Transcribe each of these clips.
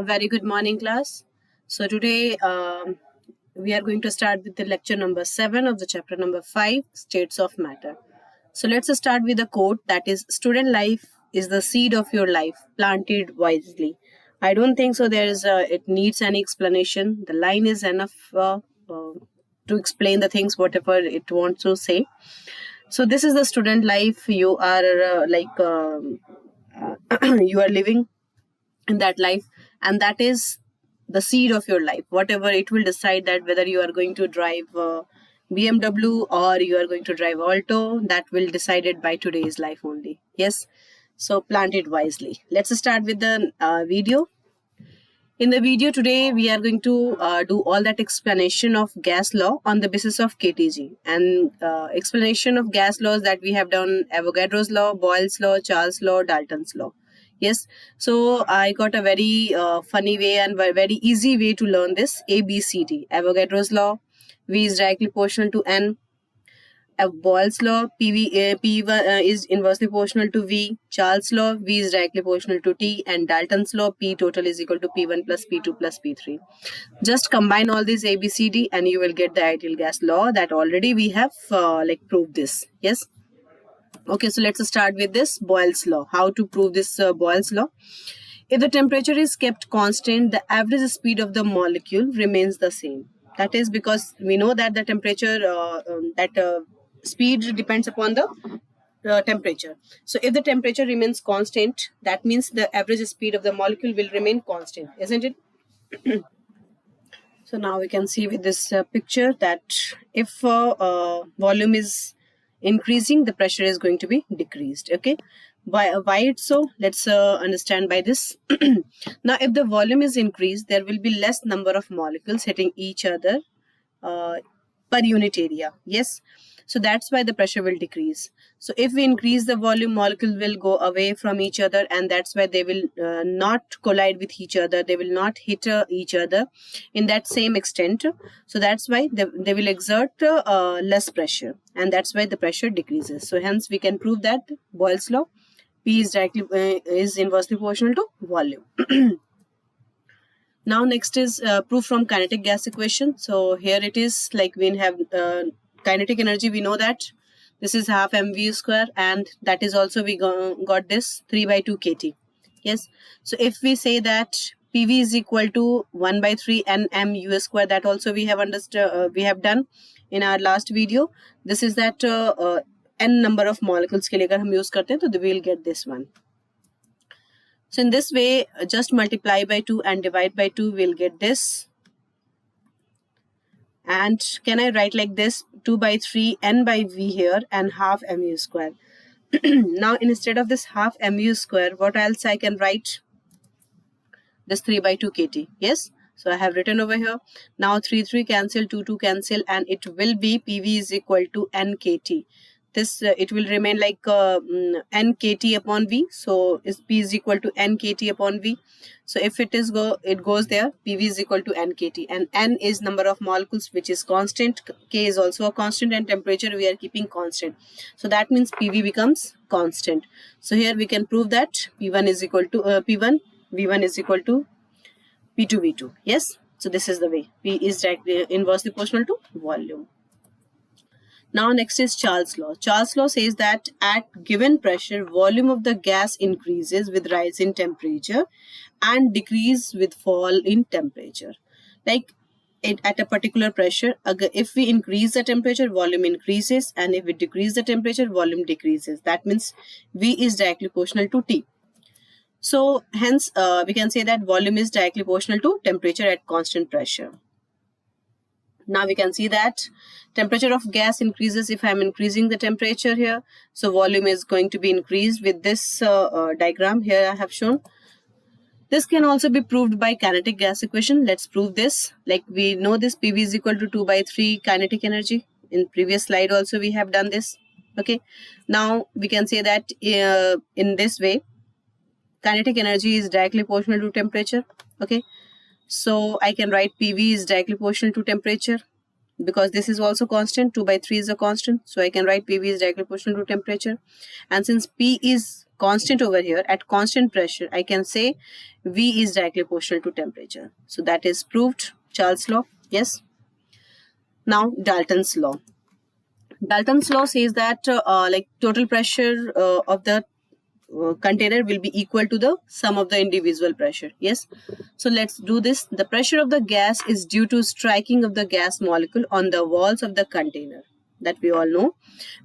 A very good morning, class. So today we are going to start with the lecture number 7 of the chapter number 5, States of Matter. So let's start with a quote that is, student life is the seed of your life, planted wisely. I don't think so it needs any explanation. The line is enough to explain the things whatever it wants to say. So this is the student life you are you are living in that life, and that is the seed of your life. Whatever it will decide that whether you are going to drive BMW or you are going to drive Alto, that will decided by today's life only. Yes, so plant it wisely. Let's start with the video. In the video today, we are going to do all that explanation of gas law on the basis of KTG, and explanation of gas laws that we have done: Avogadro's law, Boyle's law, Charles' law, Dalton's law. Yes, so I got a very funny way and very easy way to learn this. ABCD: Avogadro's law, V is directly proportional to N. Boyle's law, P is inversely proportional to V. Charles' law, V is directly proportional to T. And Dalton's law, P total is equal to P1 plus P2 plus P3. Just combine all these ABCD and you will get the ideal gas law that already we have proved this. Yes. Okay, so let's start with this Boyle's law. How to prove this Boyle's law? If the temperature is kept constant, the average speed of the molecule remains the same. That is because we know that the temperature, speed depends upon the temperature. So if the temperature remains constant, that means the average speed of the molecule will remain constant, isn't it? So now we can see with this picture that if volume is increasing, the pressure is going to be decreased. Okay, why it's so? Let's understand by this. Now if the volume is increased, there will be less number of molecules hitting each other per unit area. Yes, so that's why the pressure will decrease. So if we increase the volume, molecules will go away from each other, and that's why they will not collide with each other. They will not hit each other in that same extent. So that's why they will exert less pressure, and that's why the pressure decreases. So hence we can prove that Boyle's law, P is inversely proportional to volume. Now next is proof from kinetic gas equation. So here it is, like we have kinetic energy. We know that this is half mv square, and that is also we got this 3 by 2 kt. Yes, so if we say that PV is equal to 1 by 3 nm u square, that also we have understood, we have done in our last video. This is that n number of molecules के लिए अगर हम use करते हैं तो we will get this one. So in this way, just multiply by 2 and divide by 2, we'll get this. And can I write like this? 2 by 3 n by v here and half mu square. Now instead of this half mu square, what else I can write? This 3 by 2 kt. Yes, so I have written over here. Now 3 cancel, 2 cancel, and it will be PV is equal to n kt. This it will remain like n kt upon v. So P is equal to n kt upon v. So if it goes there, PV is equal to n kt, and n is number of molecules which is constant. K is also a constant, and temperature we are keeping constant. So that means PV becomes constant. So here we can prove that P1 is equal to P1, V1 is equal to P2 V2. Yes. So this is the way. P is directly inversely proportional to volume. Now next is Charles' law. Charles' law says that at given pressure, volume of the gas increases with rise in temperature and decrease with fall in temperature. Like at a particular pressure, if we increase the temperature, volume increases, and if we decrease the temperature, volume decreases. That means V is directly proportional to T. So hence we can say that volume is directly proportional to temperature at constant pressure. Now we can see that temperature of gas increases if I am increasing the temperature here. So volume is going to be increased with this diagram here I have shown. This can also be proved by kinetic gas equation. Let's prove this. Like we know this PV is equal to 2 by 3 kinetic energy. In previous slide also we have done this. Okay. Now we can say that in this way, kinetic energy is directly proportional to temperature. Okay. So I can write PV is directly proportional to temperature. because this is also constant. 2 by 3 is a constant, so I can write PV is directly proportional to temperature. And since P is constant over here, at constant pressure, I can say V is directly proportional to temperature. So that is proved. Charles' law. Yes. Now Dalton's law. Dalton's law says that like total pressure of the container will be equal to the sum of the individual pressure. Yes. So let's do this. The pressure of the gas is due to striking of the gas molecule on the walls of the container, that we all know.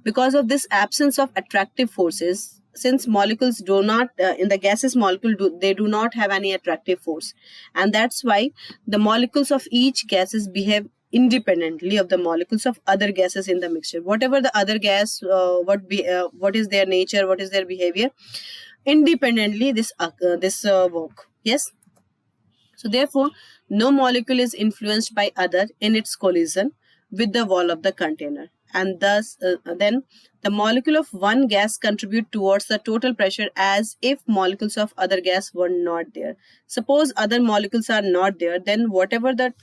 Because of this absence of attractive forces, since molecules do not in the gaseous molecule they do not have any attractive force, and that's why the molecules of each gases behave independently of the molecules of other gases in the mixture. Whatever the other gas, what is their nature, what is their behavior, independently this work. Yes. So therefore, no molecule is influenced by other in its collision with the wall of the container, and thus then the molecule of one gas contribute towards the total pressure as if molecules of other gas were not there. Suppose other molecules are not there, then whatever that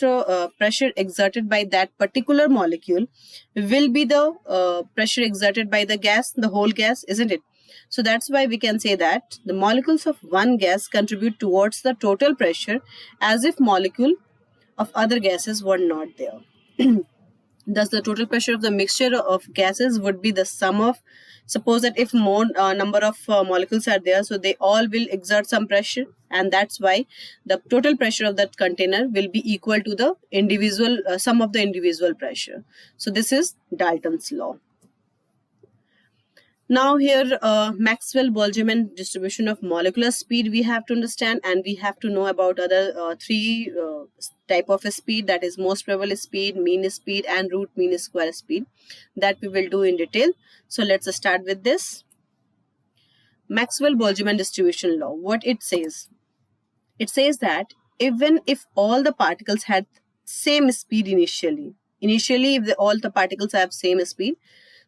pressure exerted by that particular molecule will be the pressure exerted by the gas, the whole gas, isn't it? So that's why we can say that the molecules of one gas contribute towards the total pressure as if molecule of other gases were not there. Thus, the total pressure of the mixture of gases would be the sum of, suppose that if more number of molecules are there, so they all will exert some pressure, and that's why the total pressure of that container will be equal to the individual sum of the individual pressure. So this is Dalton's law. Now here Maxwell-Boltzmann distribution of molecular speed we have to understand, and we have to know about other three type of a speed, that is most probable speed, mean speed, and root mean square speed, that we will do in detail. So let's start with this. Maxwell-Boltzmann distribution law. What it says? It says that even if all the particles had same speed initially if all the particles have same speed,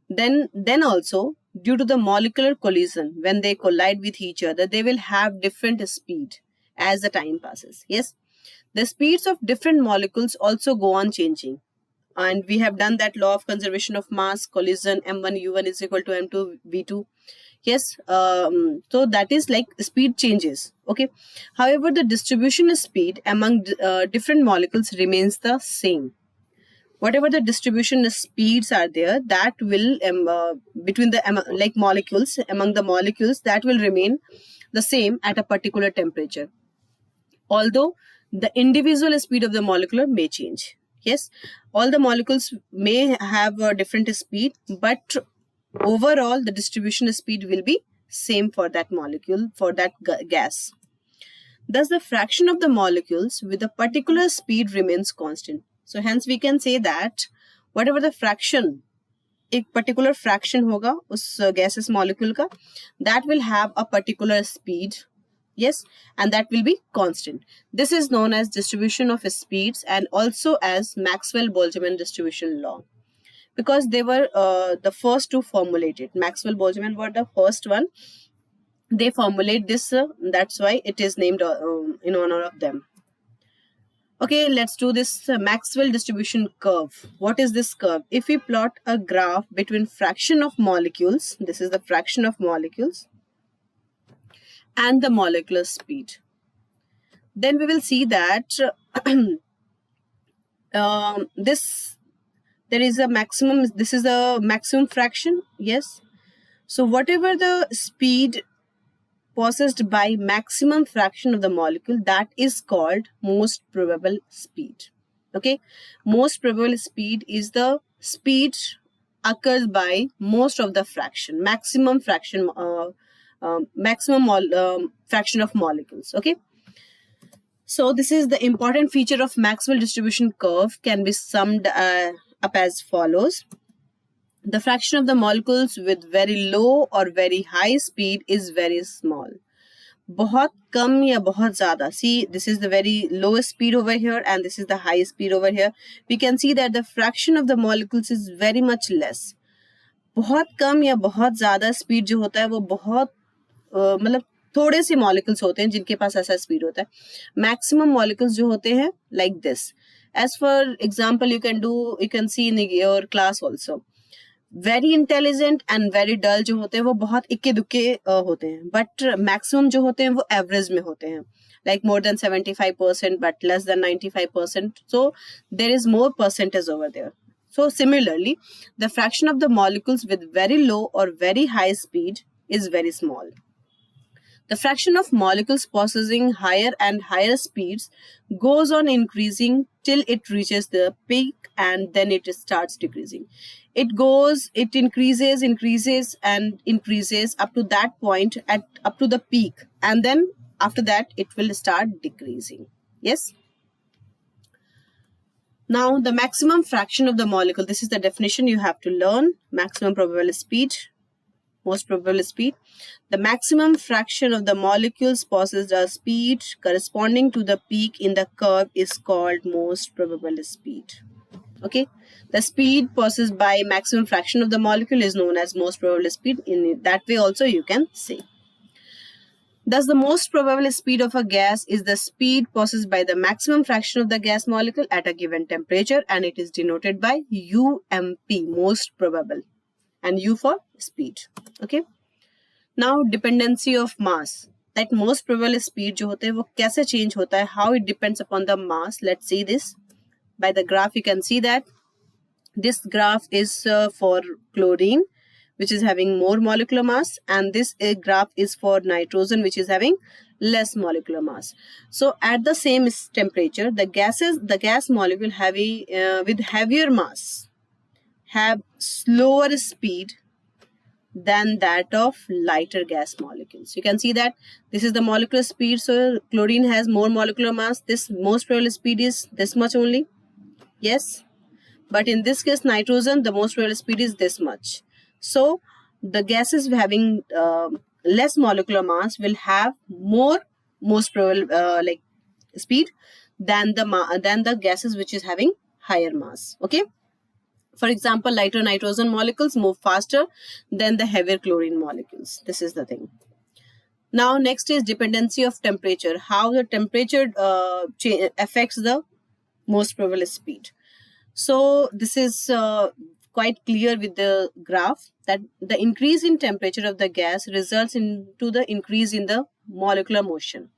then also due to the molecular collision, when they collide with each other, they will have different speed as the time passes. Yes, the speeds of different molecules also go on changing, and we have done that law of conservation of mass, collision, m1 u1 is equal to m2 v2. Yes, so that is like speed changes. Okay, however, the distribution speed among different molecules remains the same. Whatever the distribution speeds are there, that will between the like molecules, among the molecules, that will remain the same at a particular temperature, although the individual speed of the molecule may change. Yes, all the molecules may have a different speed, but overall the distribution speed will be same for that molecule, for that gas. Thus the fraction of the molecules with a particular speed remains constant. So hence we can say that whatever the fraction, एक particular fraction होगा उस gaseous molecule का, that will have a particular speed. Yes, and that will be constant. This is known as distribution of speeds and also as Maxwell-Boltzmann distribution law, because they were the first to formulate it. Maxwell-Boltzmann were the first one. They formulate this, that's why it is named in honor of them. Okay, let's do this Maxwell distribution curve. What is this curve? If we plot a graph between fraction of molecules, this is the fraction of molecules, and the molecular speed, then we will see that there is a maximum, this is the maximum fraction. Yes, so whatever the speed possessed by maximum fraction of the molecule, that is called most probable speed. Okay, most probable speed is the speed occurs by most of the fraction, maximum fraction, fraction of molecules. Okay, so this is the important feature of Maxwell distribution curve, can be summed up as follows. The fraction of the molecules with very low or very high speed is very small. बहुत कम या बहुत ज़्यादा. See, this is the very low speed over here and this is the high speed over here. We can see that the fraction of the molecules is very much less. बहुत कम या बहुत ज़्यादा speed जो होता है वो बहुत मतलब थोड़े से molecules होते हैं जिनके पास ऐसा speed होता है. Maximum molecules जो होते हैं like this, As for example, you can see in your class also. Very intelligent and very dull जो होते हैं वो बहुत इक्के दुक्के होते हैं, बट मैक्सिमम जो होते हैं वो एवरेज में होते हैं, like more than 75% but less than 95%. So there is more percentage over there. So similarly, the fraction of the molecules with very low or very high speed is very small. The fraction of molecules possessing higher and higher speeds goes on increasing till it reaches the peak, and then it starts decreasing. It increases and increases up to that point, up to the peak, and then after that it will start decreasing. Yes. Now the maximum fraction of the molecule, this is the definition you have to learn. Maximum probable speed, most probable speed. The maximum fraction of the molecules possessed a speed corresponding to the peak in the curve is called most probable speed. Okay, the speed possessed by maximum fraction of the molecule is known as most probable speed. In that way also you can say. Thus, the most probable speed of a gas is the speed possessed by the maximum fraction of the gas molecule at a given temperature, and it is denoted by UMP, most probable, and U for speed. Okay. Now, dependency of mass. That most probable speed जो होता है वो कैसे change होता है? How it depends upon the mass. Let's see this. By the graph, you can see that this graph is for chlorine, which is having more molecular mass, and this graph is for nitrogen, which is having less molecular mass. So at the same temperature, the gas molecule with heavier mass have slower speed than that of lighter gas molecules. You can see that this is the molecular speed. So chlorine has more molecular mass. This most probable speed is this much only. Yes. But in this case, nitrogen, the most probable speed is this much. So the gases having less molecular mass will have more most probable speed than the gases which is having higher mass. Okay. For example, lighter nitrogen molecules move faster than the heavier chlorine molecules. This is the thing. Now, next is dependency of temperature. How the temperature affects the most probable speed. So this is quite clear with the graph that the increase in temperature of the gas results into the increase in the molecular motion.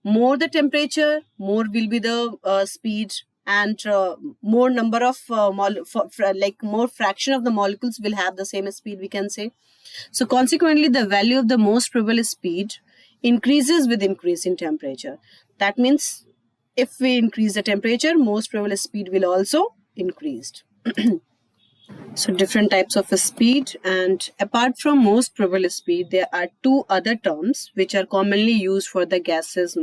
More the temperature, more will be the speed, and more number of more fraction of the molecules will have the same speed, we can say. So consequently, the value of the most probable speed increases with increase in temperature. That means if we increase the temperature, most probable speed will also increase. So different types of speed, and apart from most probable speed, there are two other terms which are commonly used for the gases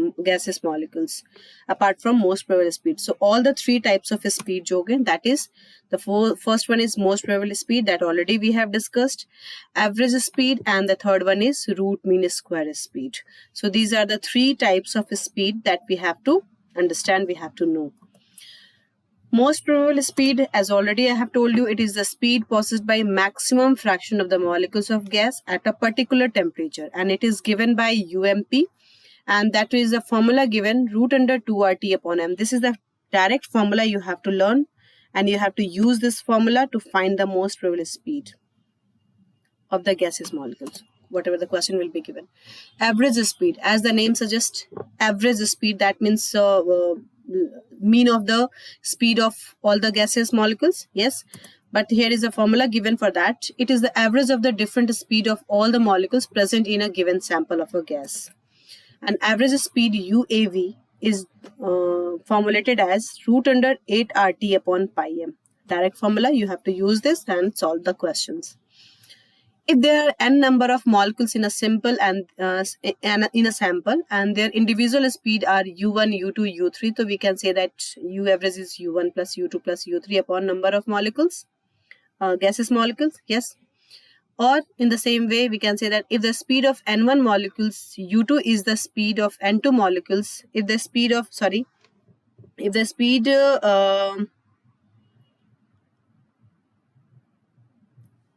molecules apart from most probable speed. So all the three types of speed joge, that is the first one is most probable speed, that already we have discussed, average speed, and the third one is root mean square speed. So these are the three types of speed that we have to understand, we have to know. Most probable speed, as already I have told you, it is the speed possessed by maximum fraction of the molecules of gas at a particular temperature, and it is given by UMP, and that is the formula given root under 2RT upon m. This is the direct formula you have to learn, and you have to use this formula to find the most probable speed of the gaseous molecules, whatever the question will be given. Average speed, as the name suggests, average speed, that means mean of the speed of all the gaseous molecules. Yes, but here is a formula given for that. It is the average of the different speed of all the molecules present in a given sample of a gas. And average speed UAV is formulated as root under 8RT upon pi m. Direct formula, you have to use this and solve the questions. If there are n number of molecules in a sample and their individual speed are u1, u2, u3, so we can say that u average is u1 plus u2 plus u3 upon number of molecules, gaseous molecules. Yes. Or in the same way, we can say that if the speed of n1 molecules, u2 is the speed of n2 molecules. If the speed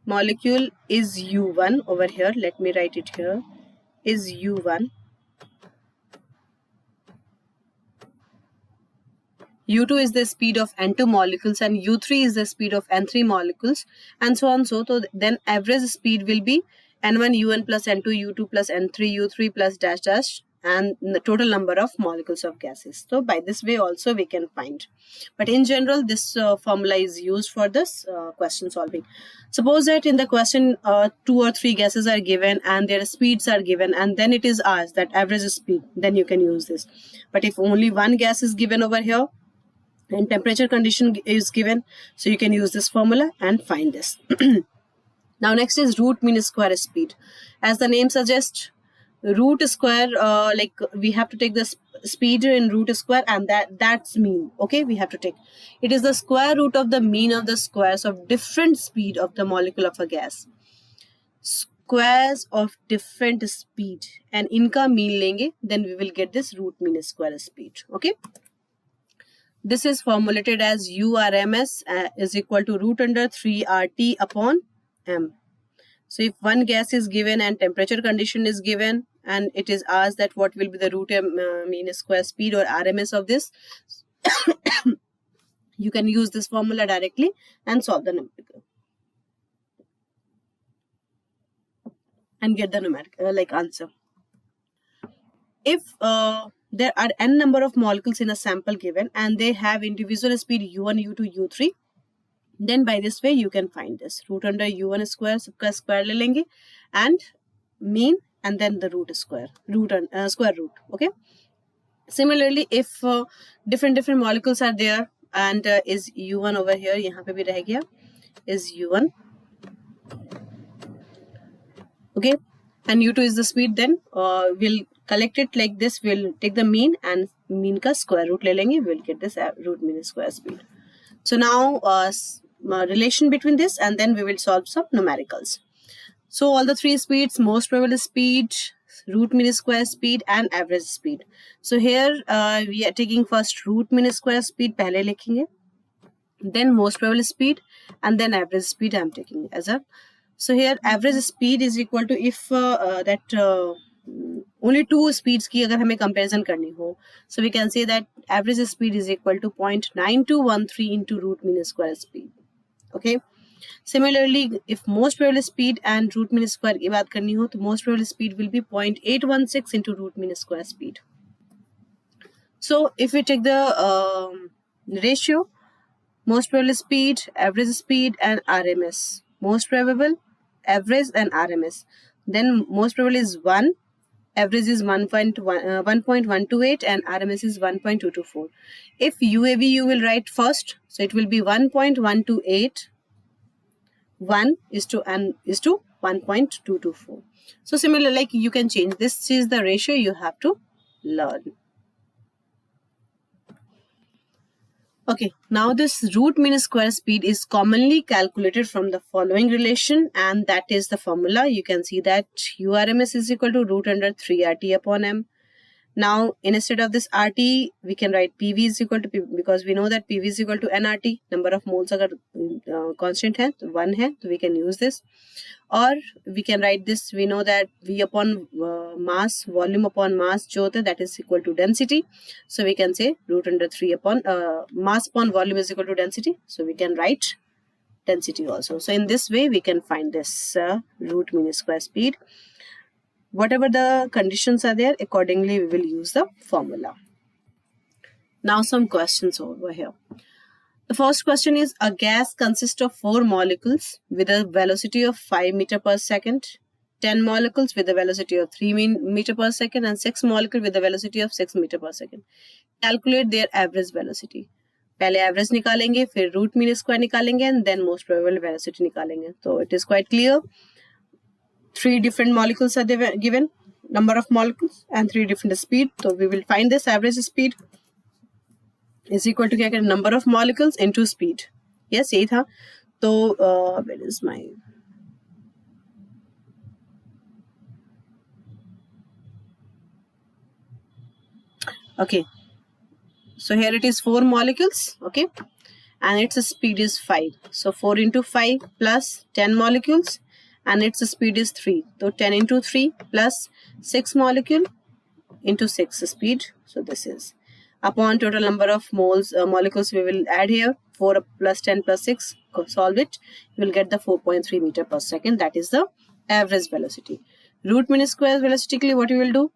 molecule is u1 over here, let me write it here, is u1. U2 is the speed of N2 molecules and U3 is the speed of N3 molecules, and so on. So then average speed will be N1 UN plus N2 U2 plus N3 U3 plus dash dash, and the total number of molecules of gases. So by this way also we can find. But in general, this formula is used for this question solving. Suppose that in the question 2 or 3 gases are given and their speeds are given, and then it is asked that average speed, then you can use this. But if only one gas is given over here and temperature condition is given, so you can use this formula and find this. Now next is root mean square speed. As the name suggests, root square, like we have to take the speed in root square, and that's mean. Okay, we have to take it is the square root of the mean of the squares of different speed of the molecule of a gas. Squares of different speed and इनका mean लेंगे, then we will get this root mean square speed. Okay, this is formulated as URMS is equal to root under 3 RT upon M. So if one gas is given and temperature condition is given, and it is asked that what will be the root mean square speed or RMS of this, you can use this formula directly and solve the numerical and get the numerical answer. If there are n number of molecules in a sample given and they have individual speed U1, U2, U3, then by this way you can find this root under U1 square, सबका square ले लेंगे, and mean, and then the root square, square root. Okay. Similarly, if different molecules are there and is U1 over here, यहाँ पे भी रह गया, is U1. Okay, and U2 is the speed, then we'll collect it like this. We'll take the mean and mean का square root ले लेंगे. We'll get this root mean square speed. So now relation between this, and then we will solve some numericals. So all the 3 speeds, most probable speed, root mean square speed, and average speed. So here we are taking first root mean square speed पहले लिखेंगे, then most probable speed, and then average speed I am taking as a. So here average speed is equal to, if that only 2 speeds की अगर हमें comparison करनी हो, so we can say that average speed is equal to 0.9213 into root mean square speed. Okay. Similarly, if most probable speed and root mean square की बात करनी हो, तो most probable speed will be 0.816 into root mean square speed. So if we take the ratio, most probable speed, average speed, and RMS. Most probable, average, and RMS. Then most probable is 1, average is 1.128, and RMS is 1.224. If UAV you will write first, so it will be 1.128, 1 is to 1.224. So similar, like you can change. This is the ratio you have to learn. Okay, now this root mean square speed is commonly calculated from the following relation, and that is the formula. You can see that URMS is equal to root under 3 RT upon M. Now instead of this RT, we can write PV is equal to P, because we know that PV is equal to nRT. Number of moles अगर constant है, 1 है, so we can use this. Or we can write this, we know that V upon mass, volume upon mass जो होता है, that is equal to density. So we can say root under 3 upon mass upon volume is equal to density. So we can write density also. So in this way we can find this root mean square speed. Whatever the conditions are there, accordingly we will use the formula. Now some questions over here. The first question is, a gas consists of 4 molecules with a velocity of 5 meter per second, 10 molecules with a velocity of 3 meter per second, and 6 molecules with a velocity of 6 meter per second. Calculate their average velocity. पहले average निकालेंगे, फिर root mean square निकालेंगे, and then most probable velocity निकालेंगे. So it is quite clear. 3 different molecules are given, number of molecules, and 3 different speed. So we will find this average speed is equal to क्या करें, number of molecules into speed. Yes, यही था. तो where is my okay. So here it is 4 molecules. Okay, and its speed is 5. So 4 into 5 plus 10 molecules. And its speed is 3. So 10 into 3 plus 6 molecule into 6 speed. So this is. upon total number of moles molecules we will add here, 4 plus 10 plus 6, solve it, you will get the 4.3 meter per second. That is the average velocity. Root mean square velocity, what you will do?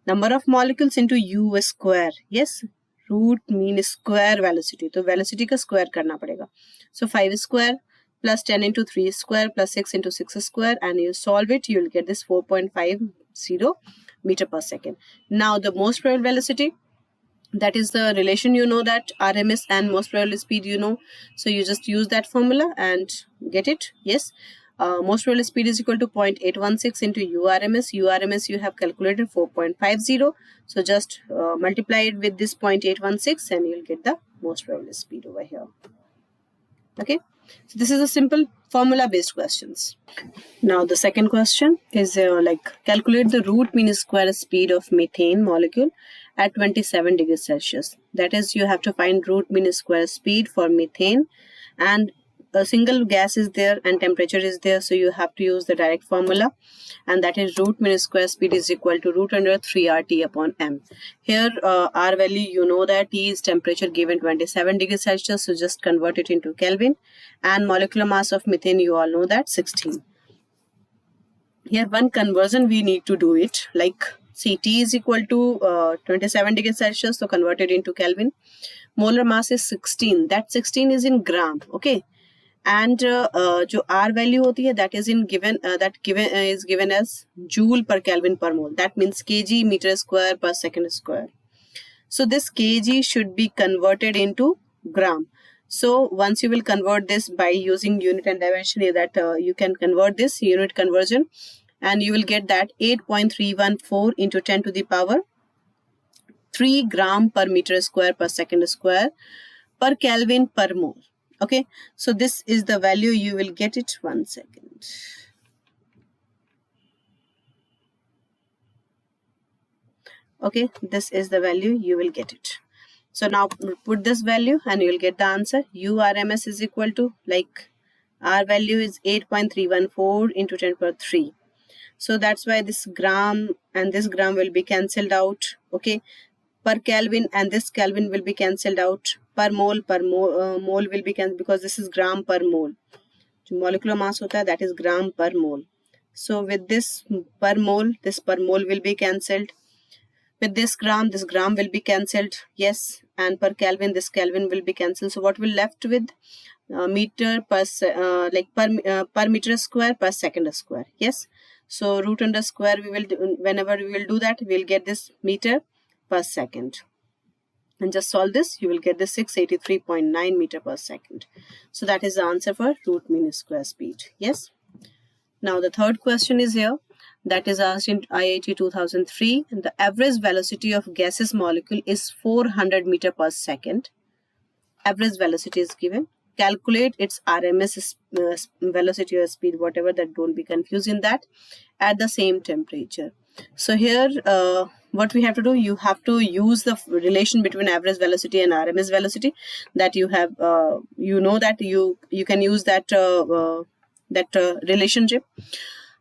Number of molecules into u square. Yes, root mean square velocity. So velocity का square करना पड़ेगा. So 5 square plus 10 into 3 square plus 6 into 6 square, and you solve it, you will get this 4.50 meter per second. Now the most probable velocity, that is the relation, you know that RMS and most probable speed, you know, so you just use that formula and get it. Yes, most probable speed is equal to 0.816 into URMS. URMS you have calculated 4.50, so just multiply it with this 0.816 and you'll get the most probable speed over here. Okay, so this is a simple formula based questions. Now the second question is like calculate the root mean square speed of methane molecule at 27 degrees Celsius. That is, you have to find root mean square speed for methane, and a single gas is there and temperature is there, so you have to use the direct formula, and that is root mean square speed is equal to root under 3 RT upon M. Here R value, you know that T is temperature given 27 degrees Celsius, so just convert it into Kelvin, and molecular mass of methane you all know that 16. Here one conversion we need to do it, like Ct is equal to 27 degrees Celsius, so convert it into Kelvin. Molar mass is 16, that 16 is in gram, okay, and जो R value होती है, that is in given is given as joule per Kelvin per mole, that means kg meter square per second square. So this kg should be converted into gram. So once you will convert this by using unit and dimension, that you can convert this unit conversion, and you will get that 8.314 into 10 to the power 3 gram per meter square per second square per Kelvin per mole. Okay, so this is the value you will get it. 1 second. Okay, this is the value you will get it. So now put this value and you will get the answer. URMS is equal to, like, R value is 8.314 into 10 per 3. So that's why this gram and this gram will be cancelled out. Okay, per Kelvin and this Kelvin will be cancelled out. Per mole mole will be cancelled, because this is gram per mole. जो molecular mass होता है, that is gram per mole. So with this per mole will be cancelled. With this gram will be cancelled. Yes, and per Kelvin this Kelvin will be cancelled. So what will left with meter per per meter square per second square. Yes, so root under square we will do, whenever we will do that, we will get this meter per second, and just solve this, you will get the 683.9 meter per second. So that is the answer for root mean square speed. Yes. Now the third question is here, that is asked in IIT 2003, and the average velocity of gaseous molecule is 400 meter per second. Average velocity is given. Calculate its RMS velocity or speed, whatever, that don't be confused in that, at the same temperature. So here what we have to do, you have to use the relation between average velocity and RMS velocity, that you have you know that you can use that relationship.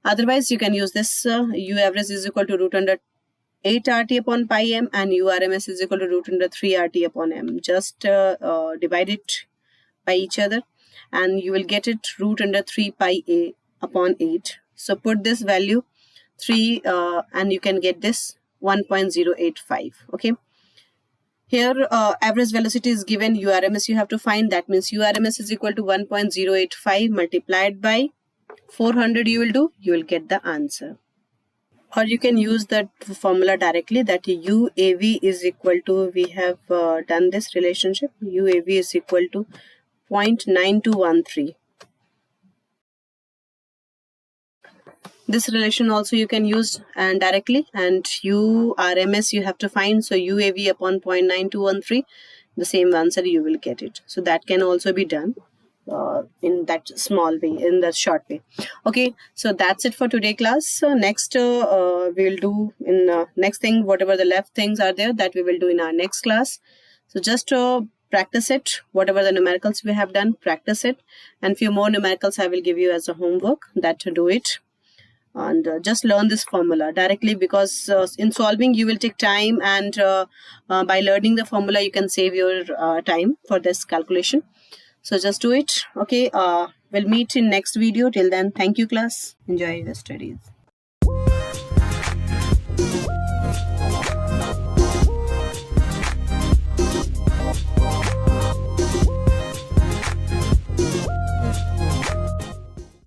Otherwise you can use this U average is equal to root under 8 RT upon pi m, and URMS is equal to root under 3 RT upon m. Just divide it by each other and you will get it root under 3 pi a upon 8. So put this value 3 and you can get this 1.085. okay, here average velocity is given, URMS you have to find, that means URMS is equal to 1.085 multiplied by 400 you will get the answer. Or you can use that formula directly, that UAV is equal to, we have done this relationship, UAV is equal to 0.9213. This relation also you can use and directly, and URMS you have to find, so UAV upon 0.9213, the same answer you will get it. So that can also be done in that small way, in the short way. Okay, so that's it for today class. So next we will do in next thing, whatever the left things are there, that we will do in our next class. So just practice it, whatever the numericals we have done, practice it, and few more numericals I will give you as a homework, that to do it. and just learn this formula directly, because in solving you will take time, and by learning the formula you can save your time for this calculation. So just do it. Okay, we'll meet in next video. Till then, thank you class. Enjoy your studies.